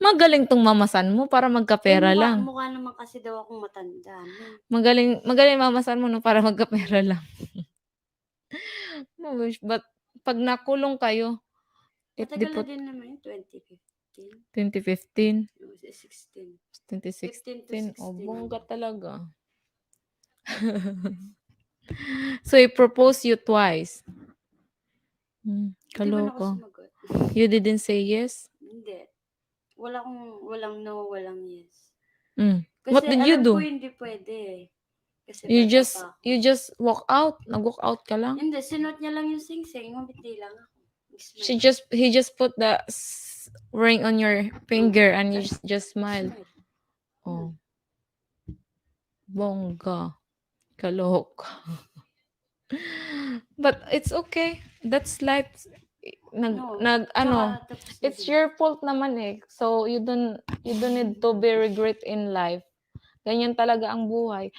Magaling 'tong mamasan mo para Eh, magkapera mukha lang. mukha naman kasi daw akong matanda 'no. Magaling mamasan mo 'no, para magkapera Hmm. lang. But 'pag nakulong kayo, it Matagal na depot din naman yun, 2015, 2015, o 16. 15 to 2016, oh, 16 bongga naman. talaga. So, he proposed you twice? Hindi man ako Kaloka. sumagot. You didn't say yes? Hindi. Walang no, walang yes. What Kasi did you alam ko do? hindi puwede, eh, kasi You bata just pa ako. you just walk out? Nag-walk out ka lang? Hindi, sinuot niya lang yung singsing, ngumiti lang ako, nag-smile. He just put the ring on your finger and you just smiled? Smile. Oh. Bongga. Kaloka. But it's okay. That's life. No, tsaka tapos na It's din. your fault naman, eh. So you don't need to be regret in life. Ganyan talaga ang buhay.